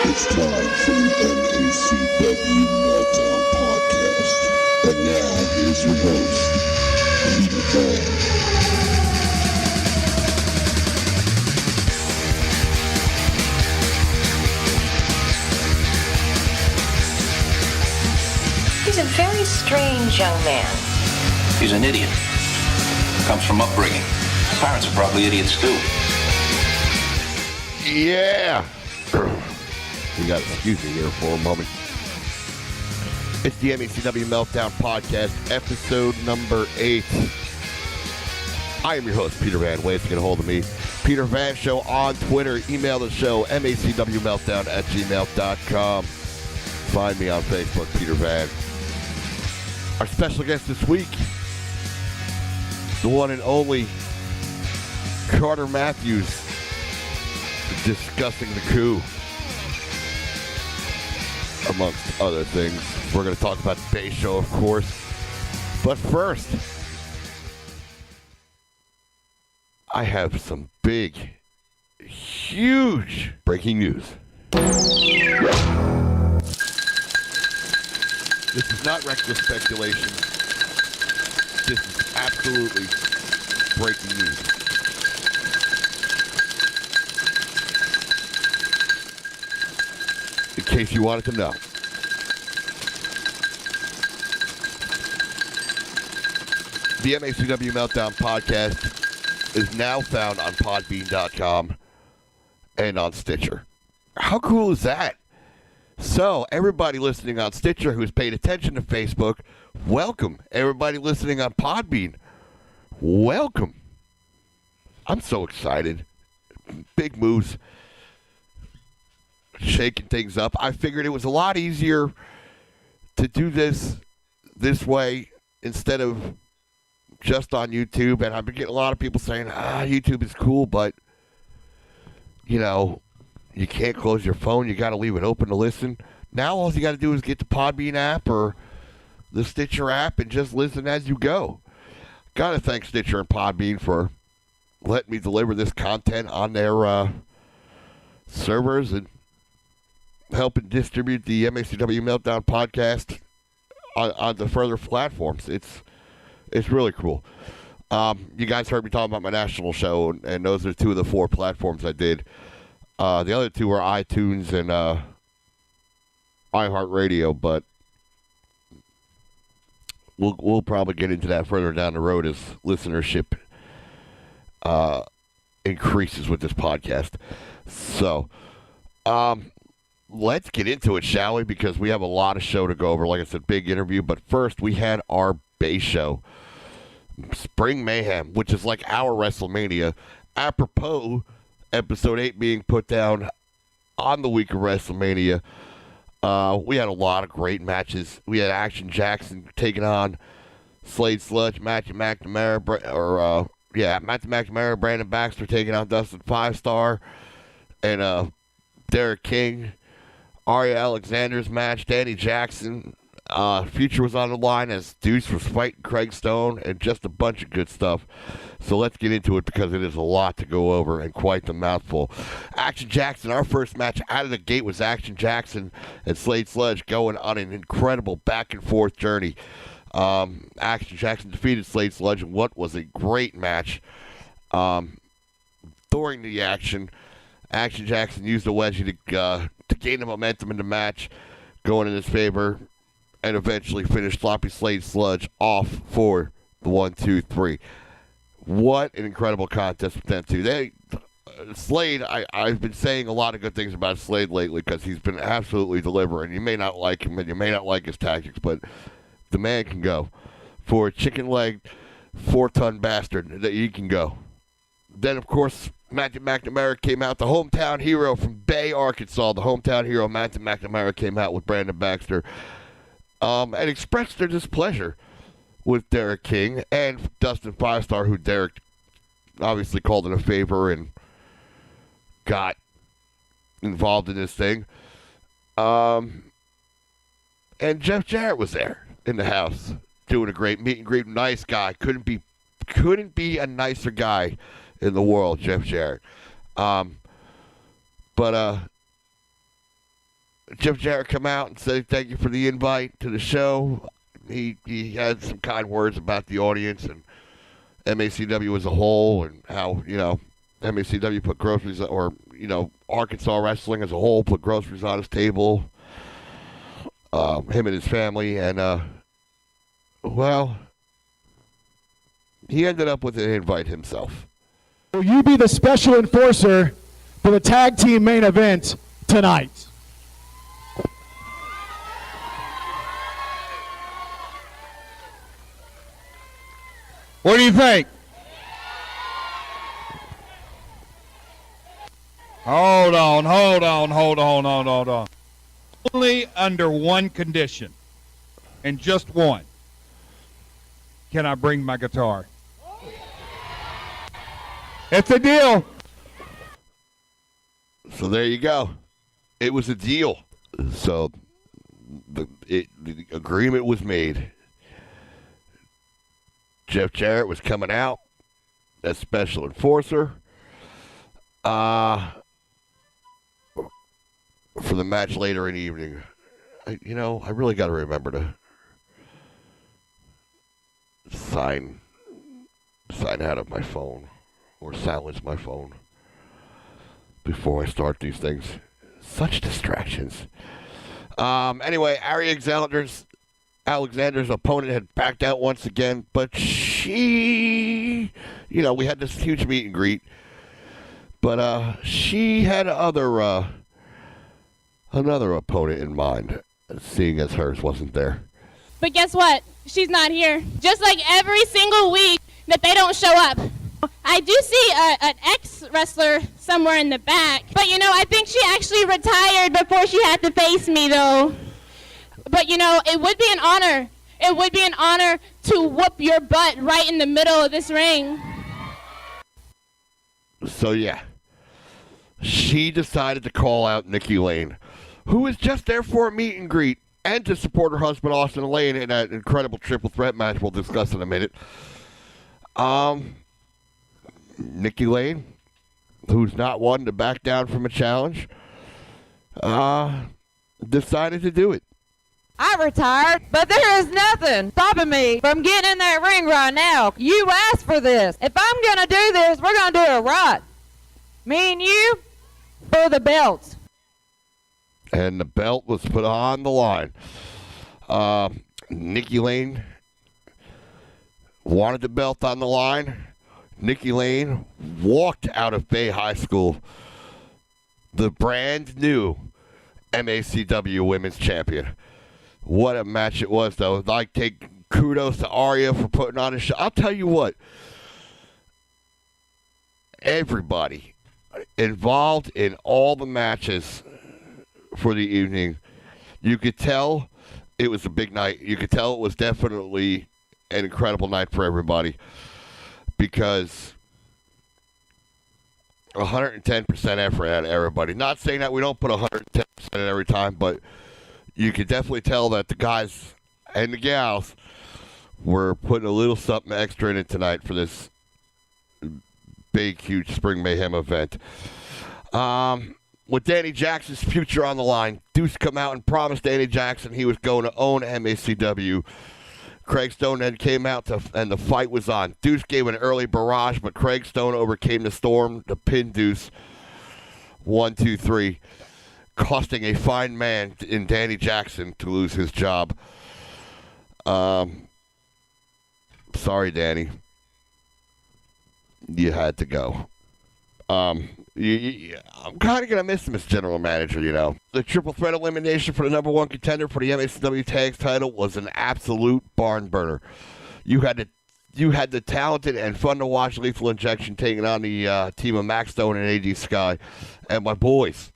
It's time for the MACW Meltdown podcast. And now, here's your host, Peter Vann. He's a very strange young man. He's an idiot. Comes from upbringing. His parents are probably idiots too. Yeah. You got to excuse me here for a moment. It's the MACW Meltdown podcast, episode number 8. I am your host, Peter Vann. Ways to get a hold of me. Peter Vann Show on Twitter. Email the show, macwmeltdown@gmail.com. Find me on Facebook, Peter Vann. Our special guest this week, the one and only Carter Matthews, discussing the coup, amongst other things. We're going to talk about the Bay Show, of course. But first, I have some big, huge breaking news. This is not reckless speculation. This is absolutely breaking news. In case you wanted to know. The MACW Meltdown podcast is now found on podbean.com and on Stitcher. How cool is that? So, everybody listening on Stitcher who's paid attention to Facebook, welcome. Everybody listening on Podbean, welcome. I'm so excited. Big moves. Shaking things up. I figured it was a lot easier to do this way instead of just on YouTube. And I've been getting a lot of people saying, YouTube is cool, but, you know, you can't close your phone. You got to leave it open to listen. Now all you got to do is get the Podbean app or the Stitcher app and just listen as you go. Got to thank Stitcher and Podbean for letting me deliver this content on their servers and helping distribute the MACW Meltdown podcast on the further platforms. It's really cool. You guys heard me talking about my national show, and those are 2 of the 4 platforms I did. The other 2 are iTunes and iHeartRadio, but we'll probably get into that further down the road as listenership increases with this podcast. So, let's get into it, shall we? Because we have a lot of show to go over. Like I said, big interview. But first, we had our Bay Show, Spring Mayhem, which is like our Wrestlemania. Apropos, episode 8 being put down on the week of Wrestlemania. We had a lot of great matches. We had Action Jackson taking on Slade Sludge, Matthew McNamara, Matthew McNamara, Brandon Baxter taking on Dustin 5-Star, and Derek King. Aria Alexander's match, Danny Jackson, Future was on the line as Deuce was fighting Craig Stone, and just a bunch of good stuff. So let's get into it because it is a lot to go over and quite the mouthful. Action Jackson, our first match out of the gate was Action Jackson and Slade Sludge going on an incredible back and forth journey. Action Jackson defeated Slade Sludge in what was a great match. During the action, Action Jackson used the wedgie to gain the momentum in the match, going in his favor, and eventually finished Sloppy Slade Sludge off for the 1-2-3. What an incredible contest with them two. Slade, I've been saying a lot of good things about Slade lately because he's been absolutely delivering. You may not like him and you may not like his tactics, but the man can go. For a chicken-legged, 4-ton bastard, that he can go. Then, of course, Matthew McNamara came out, the hometown hero from Bay, Arkansas. The hometown hero, Matthew McNamara, came out with Brandon Baxter and expressed their displeasure with Derek King and Dustin 5-Star, who Derek obviously called in a favor and got involved in this thing. And Jeff Jarrett was there in the house doing a great meet and greet. Nice guy. Couldn't be a nicer guy in the world, Jeff Jarrett. But Jeff Jarrett come out and say thank you for the invite to the show. He had some kind words about the audience and MACW as a whole, and how, MACW put groceries, or, Arkansas wrestling as a whole put groceries on his table. Him and his family, and, he ended up with an invite himself. Will you be the special enforcer for the tag team main event tonight? What do you think? Hold on. Only under one condition, and just one. Can I bring my guitar? It's a deal. So there you go. It was a deal. So the agreement was made. Jeff Jarrett was coming out as special enforcer for the match later in the evening. I really got to remember to sign out of my phone or silence my phone before I start these things. Such distractions. Anyway, Alexander's opponent had backed out once again, but she, we had this huge meet and greet, but she had another opponent in mind, seeing as hers wasn't there. But guess what? She's not here. Just like every single week that they don't show up. I do see an ex-wrestler somewhere in the back, but I think she actually retired before she had to face me, though. But, it would be an honor. It would be an honor to whoop your butt right in the middle of this ring. So, yeah. She decided to call out Nikki Lane, who was just there for a meet and greet, and to support her husband, Austin Lane, in that incredible triple threat match we'll discuss in a minute. Nikki Lane, who's not one to back down from a challenge, decided to do it. I retired, but there is nothing stopping me from getting in that ring right now. You asked for this. If I'm going to do this, we're going to do it right. Me and you, for the belts. And the belt was put on the line. Nikki Lane wanted the belt on the line. Nikki Lane walked out of Bay High School the brand new MACW Women's Champion. What a match it was, though. I'd like to take kudos to Arya for putting on a show. I'll tell you what. Everybody involved in all the matches for the evening, you could tell it was a big night. You could tell it was definitely an incredible night for everybody, because 110% effort out of everybody. Not saying that we don't put 110% in every time, but you could definitely tell that the guys and the gals were putting a little something extra in it tonight for this big, huge Spring Mayhem event. With Danny Jackson's future on the line, Deuce come out and promised Danny Jackson he was going to own MACW. Craig Stone then came out and the fight was on. Deuce gave an early barrage, but Craig Stone overcame the storm to pin Deuce 1, 2, 3, costing a fine man in Danny Jackson to lose his job. Sorry, Danny. You had to go. I'm kind of going to miss him as general manager, The triple threat elimination for the number one contender for the MACW Tags title was an absolute barn burner. You had the talented and fun to watch Lethal Injection taking on the team of Max Stone and AD Sky, and my boys,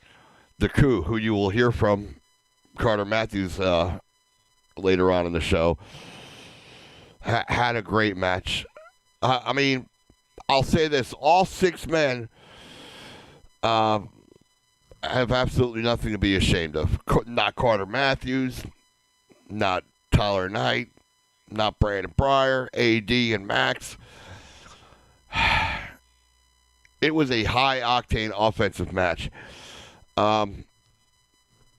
the Coup, who you will hear from, Carter Matthews, later on in the show, had a great match. I mean, I'll say this: all 6 men have absolutely nothing to be ashamed of. Not Carter Matthews, not Tyler Knight, not Brandon Breyer, AD and Max. It was a high-octane offensive match.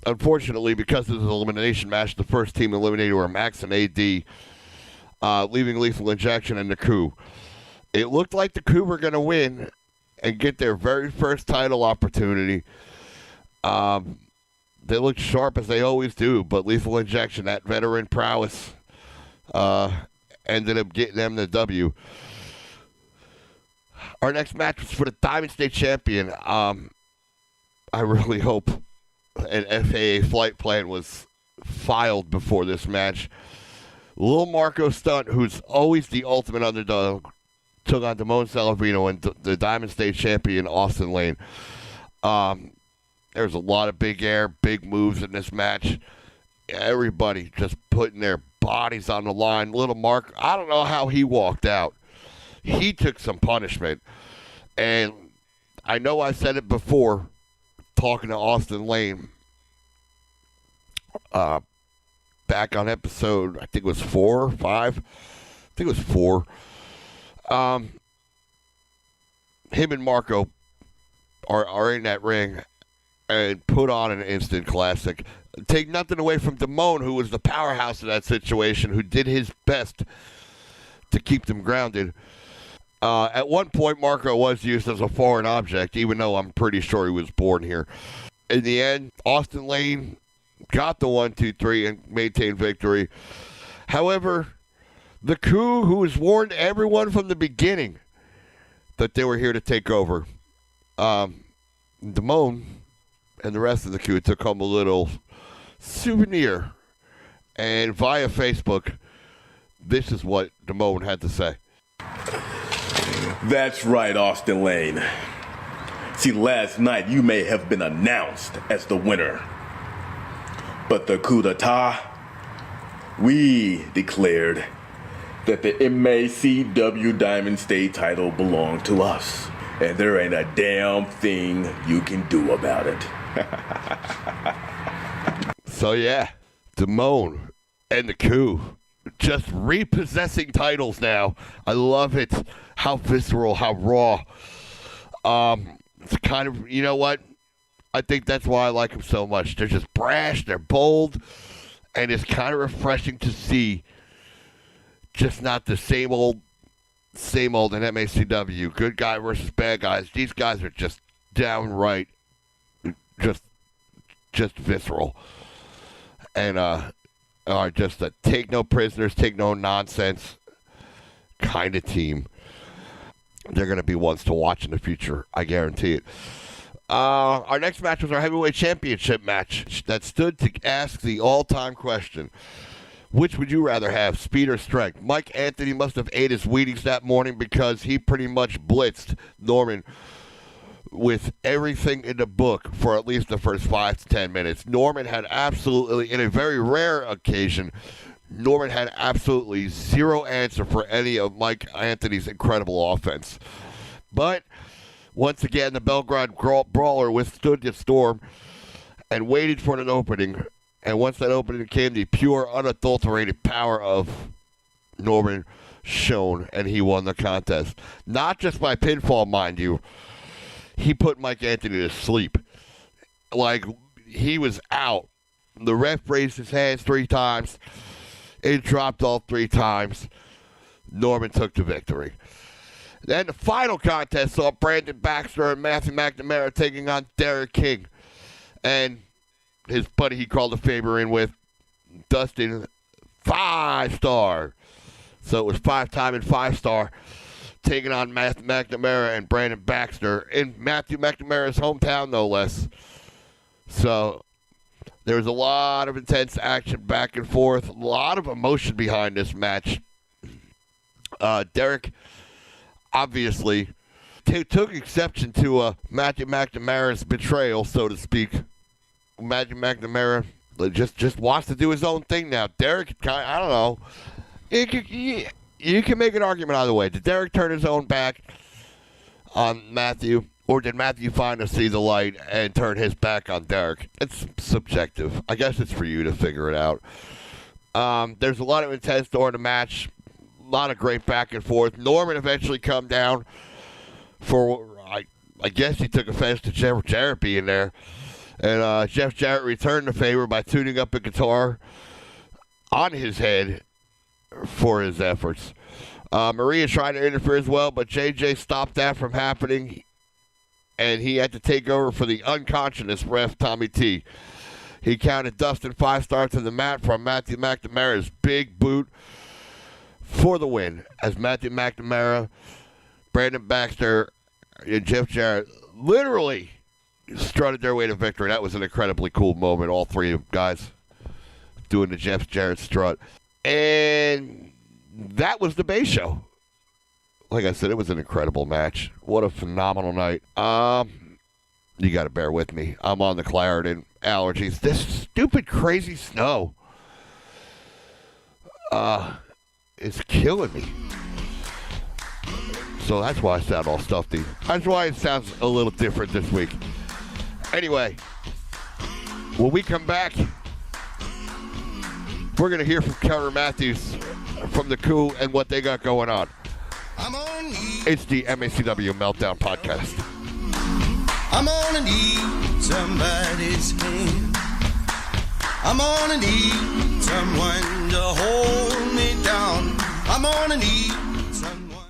unfortunately, because of the elimination match, the first team eliminated were Max and AD, leaving Lethal Injection and the Coup. It looked like the Coup were going to win and get their very first title opportunity. They looked sharp as they always do, but Lethal Injection, that veteran prowess, ended up getting them the W. Our next match was for the Diamond State Champion. I really hope an FAA flight plan was filed before this match. Lil Marco Stunt, who's always the ultimate underdog, took on Damone Salavino and the Diamond State Champion, Austin Lane. There's a lot of big air, big moves in this match. Everybody just putting their bodies on the line. Little Mark, I don't know how he walked out. He took some punishment. And I know I said it before, talking to Austin Lane, back on episode, I think it was 4 or 5. I think it was 4. Him and Marco are in that ring and put on an instant classic. Take nothing away from Damone, who was the powerhouse of that situation, who did his best to keep them grounded. At one point, Marco was used as a foreign object, even though I'm pretty sure he was born here. In the end, Austin Lane got the 1, 2, 3 and maintained victory. However, the Coup, who has warned everyone from the beginning that they were here to take over, Damone and the rest of the Coup took home a little souvenir. And via Facebook, this is what Damone had to say. That's right, Austin Lane. See, last night you may have been announced as the winner. But the Coup Detat, we declared that the MACW Diamond State title belonged to us. And there ain't a damn thing you can do about it. So yeah, Damone and the Coup just repossessing titles now. I love it. How visceral, how raw. It's kind of, you know what? I think that's why I like them so much. They're just brash, they're bold, and it's kind of refreshing to see just not the same old in MACW. Good guy versus bad guys. These guys are just downright just visceral. And are just a take no prisoners, take no nonsense kind of team. They're going to be ones to watch in the future. I guarantee it. Our next match was our heavyweight championship match that stood to ask the all-time question. Which would you rather have, speed or strength? Mike Anthony must have ate his Wheaties that morning because he pretty much blitzed Norman with everything in the book for at least the first 5 to 10 minutes. Norman had absolutely, in a very rare occasion, Norman had absolutely zero answer for any of Mike Anthony's incredible offense. But once again, the Belgrade Brawler withstood the storm and waited for an opening. And once that opening came, the pure, unadulterated power of Norman shone, and he won the contest. Not just by pinfall, mind you. He put Mike Anthony to sleep. Like, he was out. The ref raised his hands 3 times. It dropped all 3 times. Norman took the victory. Then the final contest saw Brandon Baxter and Matthew McNamara taking on Derek King. And his buddy he called a favor in with, Dustin, 5-star. So it was 5-time and 5-star, taking on Matthew McNamara and Brandon Baxter in Matthew McNamara's hometown, no less. So there was a lot of intense action back and forth, a lot of emotion behind this match. Derek obviously took exception to Matthew McNamara's betrayal, so to speak. Matthew McNamara just wants to do his own thing now. Derek, I don't know. You can make an argument either way. Did Derek turn his own back on Matthew, or did Matthew finally see the light and turn his back on Derek? It's subjective. I guess it's for you to figure it out. There's a lot of intense during the match, a lot of great back and forth. Norman eventually come down for, I guess he took offense to Jarrett being there. And Jeff Jarrett returned the favor by tuning up a guitar on his head for his efforts. Maria tried to interfere as well, but JJ stopped that from happening, and he had to take over for the unconscious ref, Tommy T. He counted Dustin 5 stars to the mat from Matthew McNamara's big boot for the win, as Matthew McNamara, Brandon Baxter, and Jeff Jarrett literally strutted their way to victory. That was an incredibly cool moment, all three of guys doing the Jeff Jarrett strut. And that was the Bay Show. Like I said, it was an incredible match. What a phenomenal night. You got to bear with me. I'm on the Claritin allergies. This stupid, crazy snow is killing me. So that's why I sound all stuffy. That's why it sounds a little different this week. Anyway, when we come back, we're going to hear from Carter Matthews from the Coup and what they got going on. It's the MACW Meltdown Podcast. I'm gonna need somebody's hand. I'm gonna need someone to hold me down. I'm gonna need someone.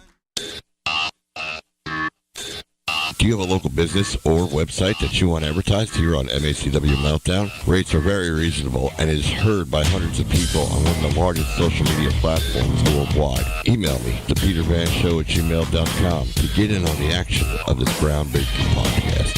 Do you have a local business or website that you want advertised here on MACW Meltdown? Rates are very reasonable and is heard by hundreds of people on one of the largest social media platforms worldwide. Email me, thepetervanshow@gmail.com, to get in on the action of this groundbreaking podcast.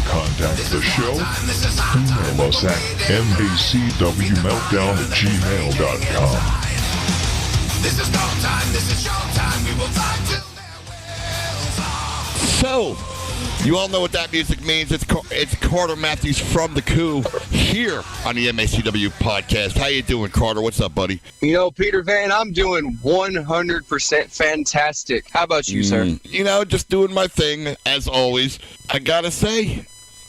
Contact the show, email us at mbcwmeltdown@gmail.com. This is go time, this is show time, we will fight till So, you all know what that music means. It's Carter Matthews from the Coup here on the MACW podcast. How you doing, Carter? What's up, buddy? You know, Peter Vann, I'm doing 100% fantastic. How about you, sir? You know, just doing my thing, as always. I gotta say,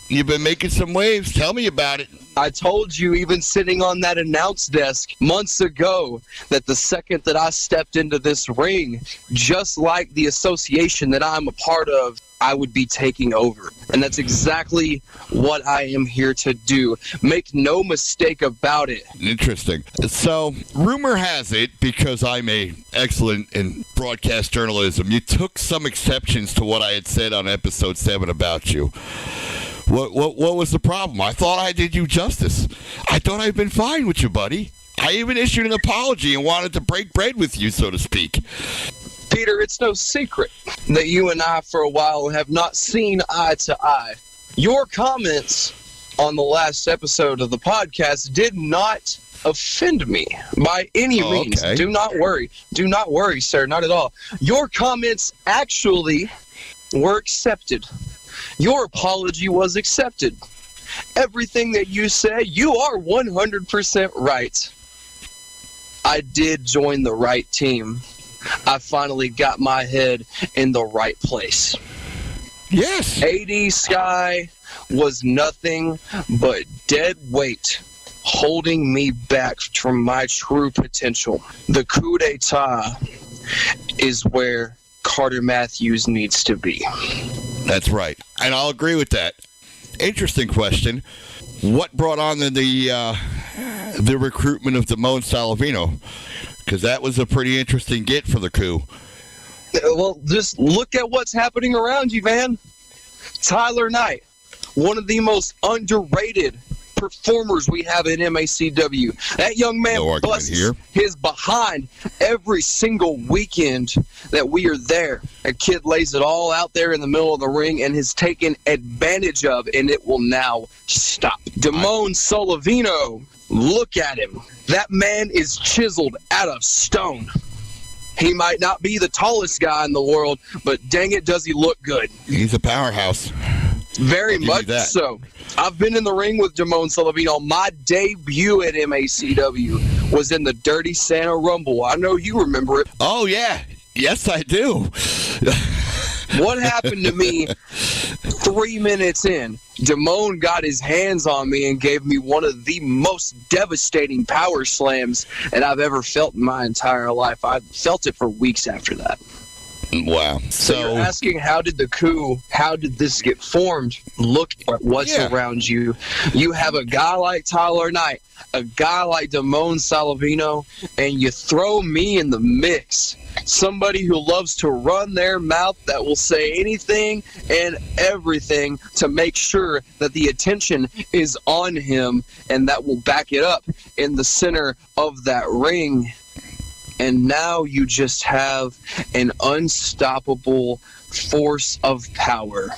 you've been making some waves. Tell me about it. I told you, even sitting on that announce desk months ago, that the second that I stepped into this ring, just like the association that I'm a part of, I would be taking over. And that's exactly what I am here to do. Make no mistake about it. Interesting. So, rumor has it, because I'm excellent in broadcast journalism, you took some exceptions to what I had said on episode 7 about you. What was the problem? I thought I did you justice. I thought I'd been fine with you, buddy. I even issued an apology and wanted to break bread with you, so to speak. Peter, it's no secret that you and I for a while have not seen eye to eye. Your comments on the last episode of the podcast did not offend me by any means. Okay. Do not worry. Do not worry, sir. Not at all. Your comments actually were accepted. Your apology was accepted. Everything that you said, you are 100% right. I did join the right team. I finally got my head in the right place. Yes. AD Sky was nothing but dead weight holding me back from my true potential. The Coup Detat is where Carter Matthews needs to be. That's right. And I'll agree with that. Interesting question. What brought on the recruitment of Damone Salavino? Because that was a pretty interesting get for the Coup. Well, just look at what's happening around you, man. Tyler Knight, one of the most underrated performers we have in MACW. That young man busts his behind every single weekend that we are there. A kid lays it all out there in the middle of the ring and has taken advantage of, and it will now stop. Damone Salavino, look at him. That man is chiseled out of stone. He might not be the tallest guy in the world, but dang it, does he look good. He's a powerhouse. Very much so. I've been in the ring with Damone Salavino. My debut at MACW was in the Dirty Santa Rumble. I know you remember it. Oh, yeah. Yes, I do. What happened to me 3 minutes in? Damone got his hands on me and gave me one of the most devastating power slams that I've ever felt in my entire life. I felt it for weeks after that. Wow. So you're asking, how did this get formed? Look at what's around you. You have a guy like Tyler Knight, a guy like Damone Salavino, and you throw me in the mix. Somebody who loves to run their mouth, that will say anything and everything to make sure that the attention is on him, and that will back it up in the center of that ring. And now you just have an unstoppable force of power.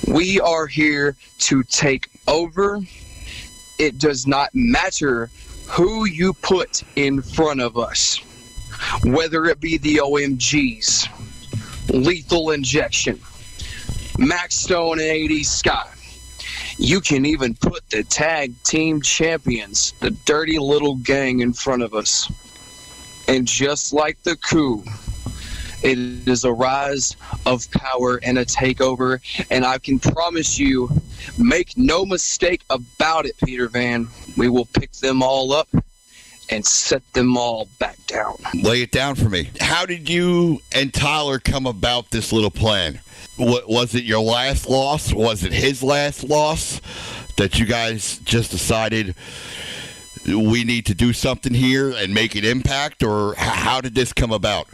We are here to take over. It does not matter who you put in front of us, whether it be the OMGs, Lethal Injection, Max Stone and AD Scott. You can even put the tag team champions, the Dirty Little Gang, in front of us. And just like the coup, it is a rise of power and a takeover. And I can promise you, make no mistake about it, Peter Vann, we will pick them all up and set them all back down. Lay it down for me. How did you and Tyler come about this little plan? Was it your last loss? Was it his last loss that you guys just decided we need to do something here and make an impact, or how did this come about?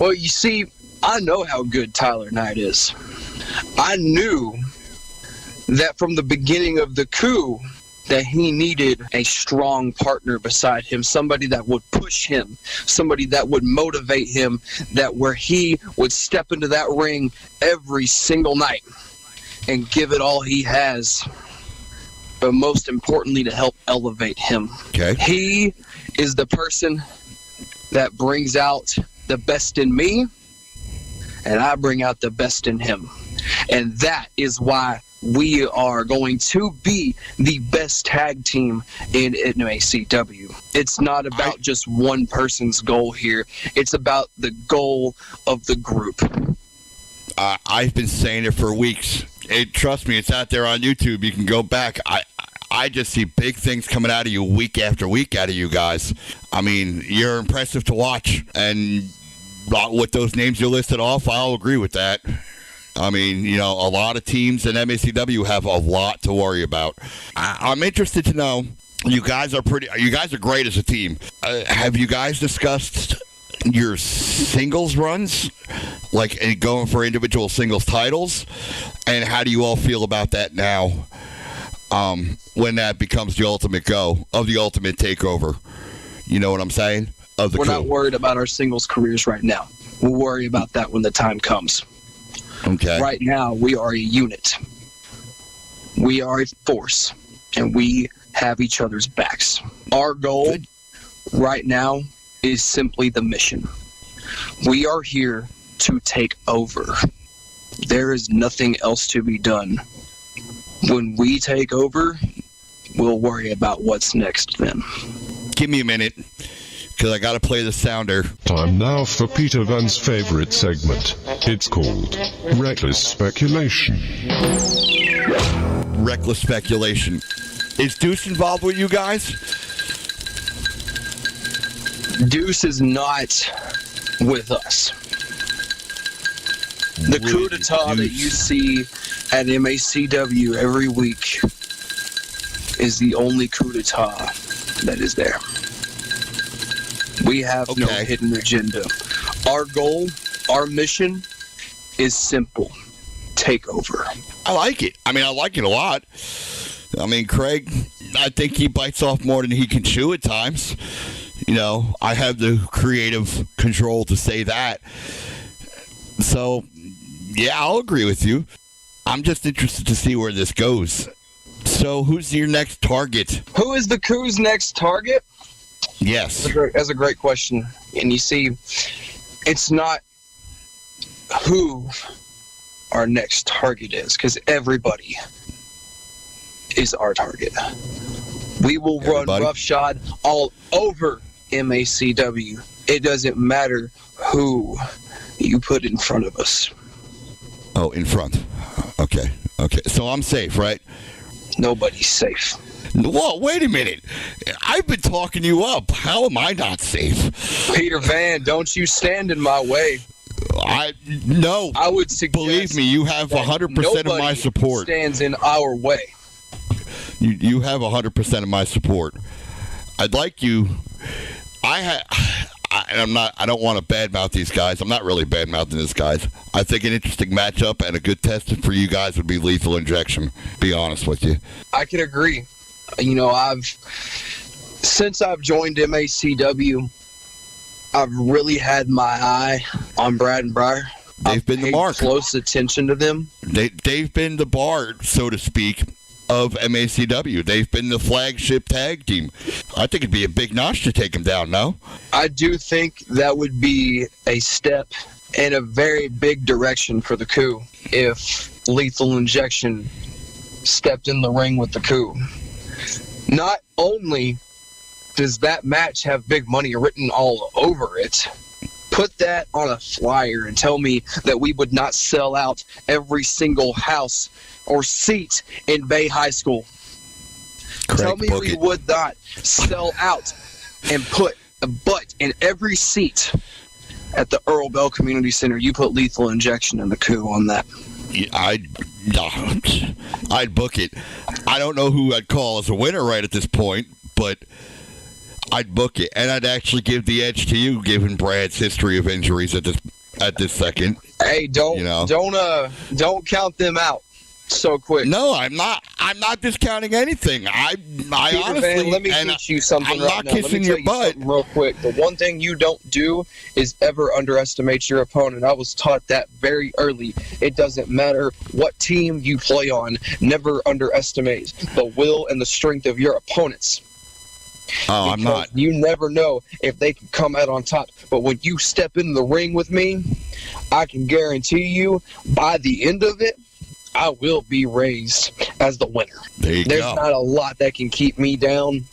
Well, you see, I know how good Tyler Knight is. I knew that from the beginning of the coup that he needed a strong partner beside him, somebody that would push him, somebody that would motivate him, that where he would step into that ring every single night and give it all he has, but most importantly, to help elevate him. Okay. He is the person that brings out the best in me, and I bring out the best in him. And that is why we are going to be the best tag team in MACW. It's not about just one person's goal here. It's about the goal of the group. I've been saying it for weeks. Trust me, it's out there on YouTube. You can go back. I just see big things coming out of you week after week out of you guys. I mean, you're impressive to watch. And with those names you listed off, I'll agree with that. I mean, you know, a lot of teams in MACW have a lot to worry about. I'm interested to know, you guys are great as a team. Have you guys discussed your singles runs, like going for individual singles titles? And how do you all feel about that now, when that becomes the ultimate go of the ultimate takeover? You know what I'm saying? We're not worried about our singles careers right now. We'll worry about that when the time comes. Okay. Right now, we are a unit. We are a force, and we have each other's backs. Our goal right now is simply the mission. We are here to take over. There is nothing else to be done. When we take over, we'll worry about what's next then. Give me a minute, because I got to play the sounder. Time now for Peter Vann's favorite segment. It's called Reckless Speculation. Reckless Speculation. Is Deuce involved with you guys? Deuce is not with us. The Coup Detat that you see at MACW every week is the only Coup Detat that is there. We have no hidden agenda. Our goal, our mission is simple. Take over. I like it. I mean, I like it a lot. I mean, Craig, I think he bites off more than he can chew at times. You know, I have the creative control to say that. So, yeah, I'll agree with you. I'm just interested to see where this goes. So, who's your next target? Who is the Coup's next target? Yes. That's a great question. And you see, it's not who our next target is, because everybody is our target. We will run roughshod all over MACW. It doesn't matter who you put in front of us. Oh, in front. Okay. So I'm safe, right? Nobody's safe. Whoa, wait a minute. I've been talking you up. How am I not safe? Peter Vann, don't you stand in my way. No. I would suggest. Believe me, you have 100% of my support. Stands in our way. You have 100% of my support. I'd like you. I don't want to badmouth these guys. I'm not really badmouthing these guys. I think an interesting matchup and a good test for you guys would be Lethal Injection. Be honest with you. I can agree. You know, since I've joined MACW, I've really had my eye on Brad and Briar. They've been the mark. Close attention to them. They've been the bar, so to speak, of MACW. They've been the flagship tag team. I think it'd be a big notch to take them down, no? I do think that would be a step in a very big direction for the Coup if Lethal Injection stepped in the ring with the Coup. Not only does that match have big money written all over it, put that on a flyer and tell me that we would not sell out every single house or seat in Bay High School. Tell me we would not sell out and put a butt in every seat at the Earl Bell Community Center. You put Lethal Injection in the Coup on that. I'd book it. I don't know who I'd call as a winner right at this point, but I'd book it, and I'd actually give the edge to you, given Brad's history of injuries at this second. Hey, don't count them out so quick. No, I'm not discounting anything. I honestly, Van, let me teach you something. I'm not kissing your butt. Real quick, the one thing you don't do is ever underestimate your opponent. I was taught that very early. It doesn't matter what team you play on. Never underestimate the will and the strength of your opponents. Oh, I'm not. You never know if they can come out on top. But when you step in the ring with me, I can guarantee you, by the end of it, I will be raised as the winner. There's not a lot that can keep me down.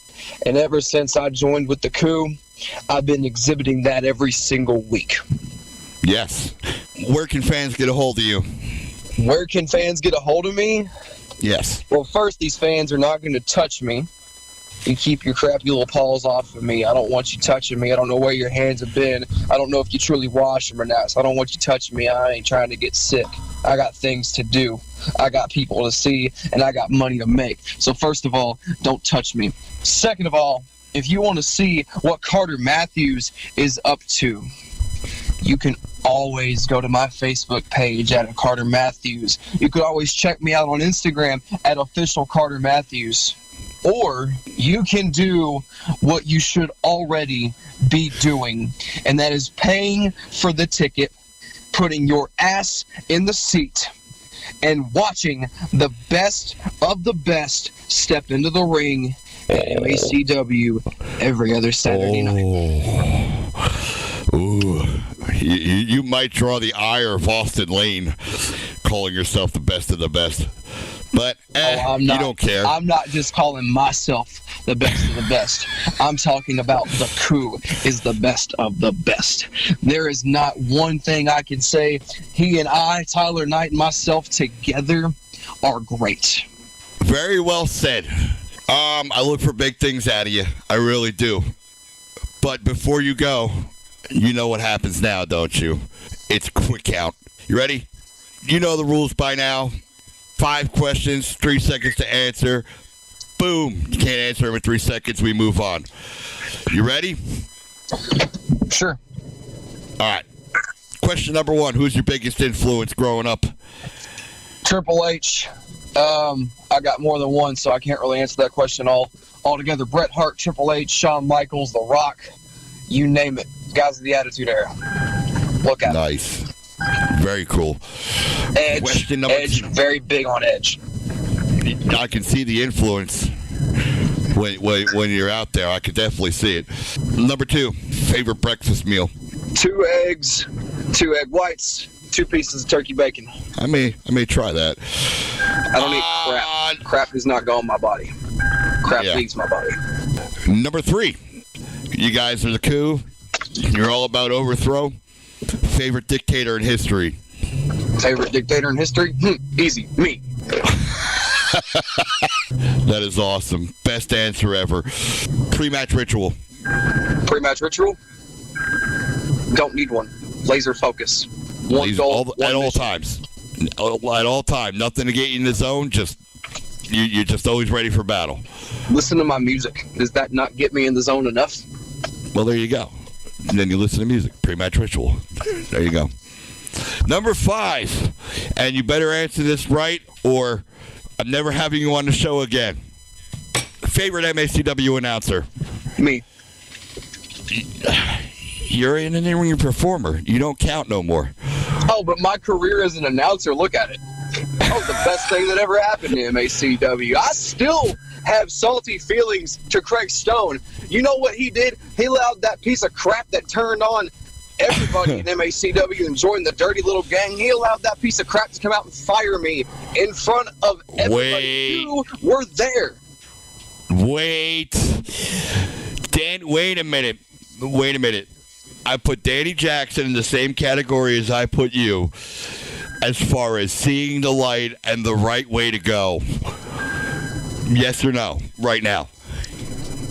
And ever since I joined with the Coup, I've been exhibiting that every single week. Yes. Where can fans get a hold of you? Where can fans get a hold of me? Yes. Well, first, these fans are not going to touch me. You keep your crappy little paws off of me. I don't want you touching me. I don't know where your hands have been. I don't know if you truly wash them or not. So I don't want you touching me. I ain't trying to get sick. I got things to do. I got people to see, and I got money to make. So first of all, don't touch me. Second of all, if you want to see what Carter Matthews is up to, you can always go to my Facebook page at Carter Matthews. You could always check me out on Instagram at official Carter Matthews. Or you can do what you should already be doing, and that is paying for the ticket, putting your ass in the seat, and watching the best of the best step into the ring at MACW every other Saturday night. Ooh. You might draw the ire of Austin Lane calling yourself the best of the best. But you don't care. I'm not just calling myself the best of the best. I'm talking about the Coup is the best of the best. There is not one thing I can say. He and I, Tyler Knight and myself together, are great. Very well said. I look for big things out of you. I really do. But before you go, you know what happens now, don't you? It's quick count. You ready? You know the rules by now. 5 questions, 3 seconds to answer. Boom. You can't answer them in 3 seconds. We move on. You ready? Sure. All right. Question number 1. Who's your biggest influence growing up? Triple H. I got more than one, so I can't really answer that question all together. Bret Hart, Triple H, Shawn Michaels, The Rock, you name it. Guys of the Attitude Era. Look at Nice. Very cool. Edge. Question number Edge, 2. very big on Edge. I can see the influence when you're out there. I could definitely see it. Number 2, favorite breakfast meal? 2 eggs, 2 egg whites, 2 pieces of turkey bacon. I may try that. I don't eat crap. Crap does not go in my body. Crap leaves my body. Number 3, you guys are the Coup. You're all about overthrow. Favorite dictator in history? Favorite dictator in history? Easy. Me. That is awesome. Best answer ever. Pre-match ritual. Pre-match ritual? Don't need one. Laser focus. One goal, at all times. At all time. Nothing to get you in the zone. Just you're just always ready for battle. Listen to my music. Does that not get me in the zone enough? Well, there you go. And then you listen to music. Pre-match ritual. There you go. Number 5. And you better answer this right, or I'm never having you on the show again. Favorite MACW announcer? Me. You're an in-ring performer. You don't count no more. Oh, but my career as an announcer, look at it. That was the best thing that ever happened to MACW. I still have salty feelings to Craig Stone. You know what he did? He allowed that piece of crap that turned on everybody in MACW and joined the dirty little gang. He allowed that piece of crap to come out and fire me in front of everybody who were there. Wait a minute. I put Danny Jackson in the same category as I put you as far as seeing the light and the right way to go. Yes or no, right now,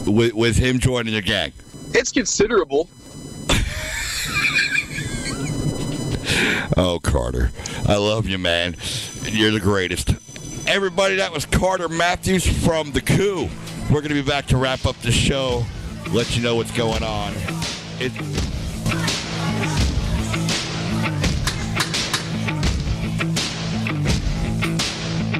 with him joining the gang? It's considerable. Oh, Carter, I love you, man. You're the greatest. Everybody, that was Carter Matthews from the Coup. We're going to be back to wrap up the show, let you know what's going on.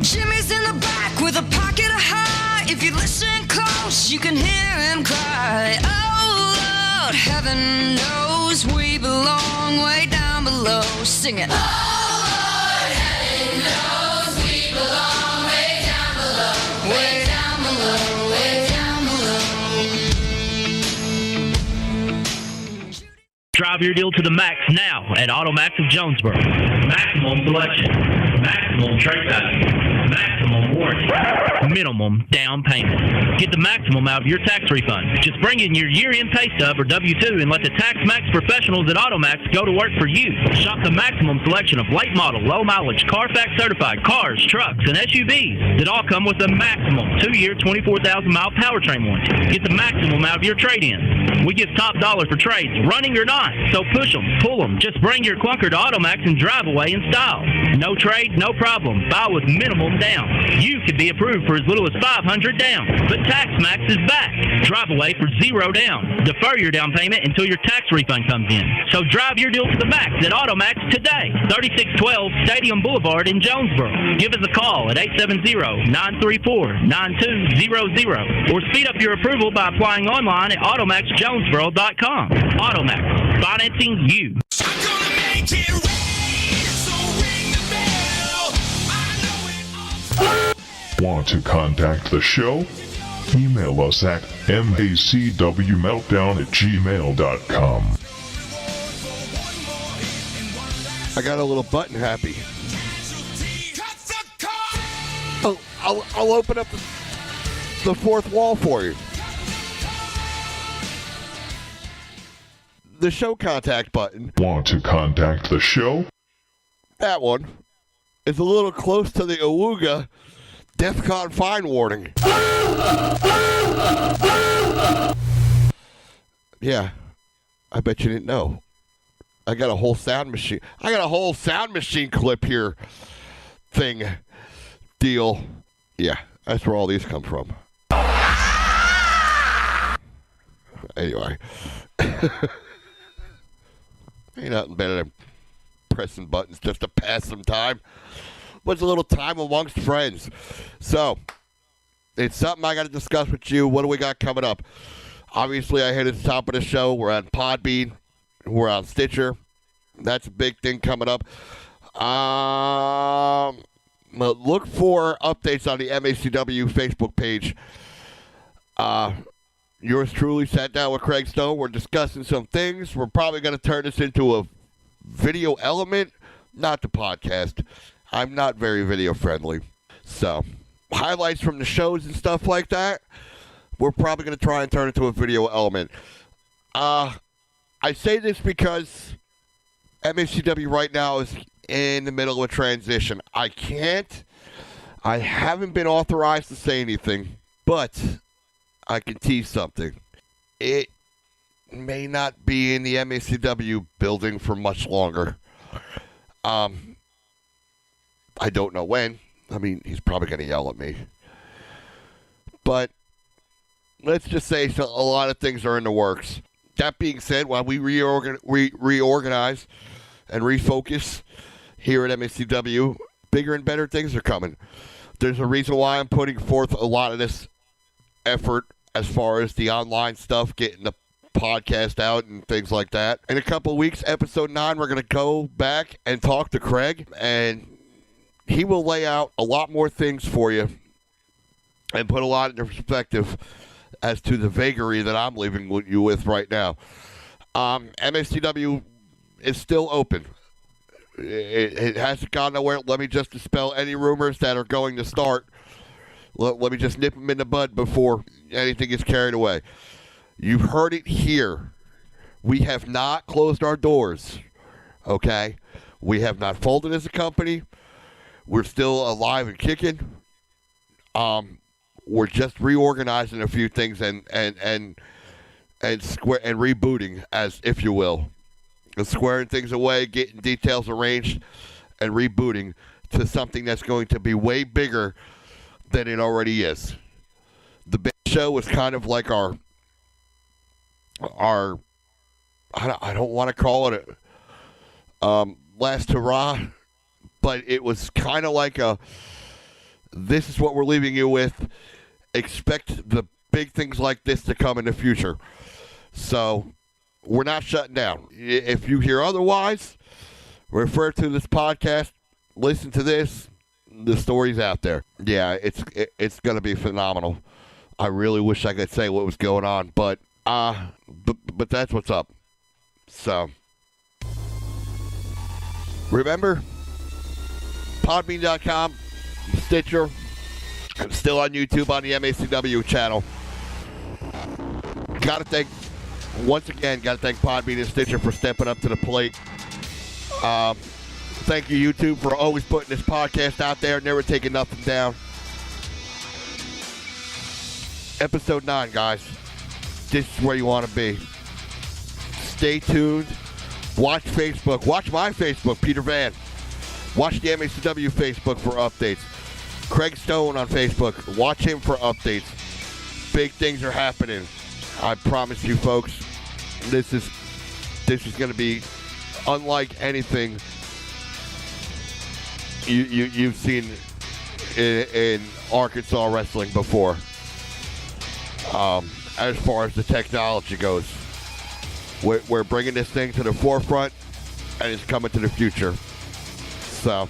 Jimmy's in the back with a pocket of high. If you listen close, you can hear him cry. Oh, Lord, heaven knows we belong way down below. Sing it. Oh, Lord, heaven knows we belong way down below. Way down below, way down below. Drive your deal to the max now at AutoMax of Jonesboro. Maximum selection. Maximum trade value. Maximum warranty. Minimum down payment. Get the maximum out of your tax refund. Just bring in your year-end pay stub or W-2 and let the Tax Max professionals at AutoMax go to work for you. Shop the maximum selection of late model, low mileage, Carfax certified cars, trucks, and SUVs that all come with a maximum 2-year, 24,000-mile powertrain warranty. Get the maximum out of your trade-in. We give top dollar for trades, running or not. So push them, pull them. Just bring your clunker to AutoMax and drive away in style. No trade, no problem. Buy with minimum down. You could be approved for as little as $500 down. But TaxMax is back. Drive away for $0 down. Defer your down payment until your tax refund comes in. So drive your deal to the max at AutoMax today. 3612 Stadium Boulevard in Jonesboro. Give us a call at 870-934-9200 or speed up your approval by applying online at AutoMaxJonesboro.com. AutoMax, financing you. Want to contact the show? Email us at macwmeltdown@gmail.com. I got a little button happy. I'll open up the fourth wall for you. The show contact button. Want to contact the show? That one is a little close to the Awooga DEFCON fine warning. Yeah, I bet you didn't know. I got a whole sound machine clip here deal. Yeah, that's where all these come from. Anyway. Ain't nothing better than pressing buttons just to pass some time. What's a little time amongst friends? So, it's something I got to discuss with you. What do we got coming up? Obviously, I hit at the top of the show. We're on Podbean. We're on Stitcher. That's a big thing coming up. Look for updates on the MACW Facebook page. Yours truly sat down with Craig Stone. We're discussing some things. We're probably going to turn this into a video element, not the podcast. I'm not very video friendly. So, highlights from the shows and stuff like that, we're probably going to try and turn it into a video element. I say this because MACW right now is in the middle of a transition. I haven't been authorized to say anything, but I can tease something. It may not be in the MACW building for much longer. I don't know when. I mean, he's probably going to yell at me. But let's just say a lot of things are in the works. That being said, while we reorganize and refocus here at MACW, bigger and better things are coming. There's a reason why I'm putting forth a lot of this effort as far as the online stuff, getting the podcast out and things like that. In a couple of weeks, episode 9, we're going to go back and talk to Craig, and he will lay out a lot more things for you and put a lot into perspective as to the vagary that I'm leaving you with right now. MACW is still open. It hasn't gone nowhere. Let me just dispel any rumors that are going to start. Let me just nip them in the bud before anything gets carried away. You've heard it here. We have not closed our doors, okay? We have not folded as a company. We're still alive and kicking. We're just reorganizing a few things and rebooting, as if you will, and squaring things away, getting details arranged, and rebooting to something that's going to be way bigger than it already is. The big show was kind of like our I don't want to call it last hurrah, but it was kind of like this is what we're leaving you with. Expect the big things like this to come in the future. So we're not shutting down. If you hear otherwise, refer to this podcast, listen to this. The story's out there. Yeah, it's going to be phenomenal. I really wish I could say what was going on, but that's what's up. So remember, Podbean.com, Stitcher, still on YouTube on the MACW channel. Once again, got to thank Podbean and Stitcher for stepping up to the plate. Thank you, YouTube, for always putting this podcast out there, never taking nothing down. Episode 9, guys. This is where you want to be. Stay tuned. Watch Facebook. Watch my Facebook, Peter Vann. Watch the MACW Facebook for updates. Craig Stone on Facebook. Watch him for updates. Big things are happening. I promise you, folks. This is going to be unlike anything you've seen in Arkansas wrestling before. As far as the technology goes, we're bringing this thing to the forefront, and it's coming to the future. So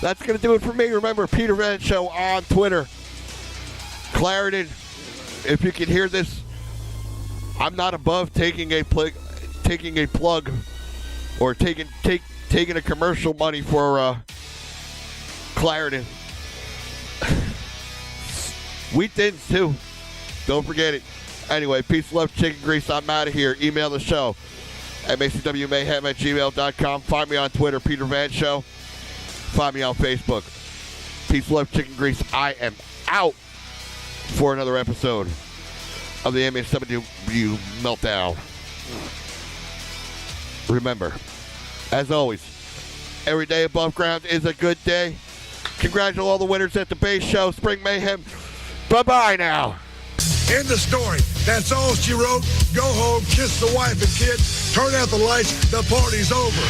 that's going to do it for me. Remember, Peter Vann Show on Twitter. Clarendon, if you can hear this, I'm not above taking a plug or taking a commercial money for Clarendon. Wheat thins too. Don't forget it. Anyway, peace, love, chicken grease. I'm out of here. Email the show at MACWmayhem@gmail.com. Find me on Twitter, Peter Vann Show. Find me on Facebook. Peace, love, chicken grease. I am out for another episode of the MACW Meltdown. Remember, as always, every day above ground is a good day. Congratulate all the winners at the base show, Spring Mayhem. Bye-bye now. End the story. That's all she wrote. Go home, kiss the wife and kids, turn out the lights, the party's over.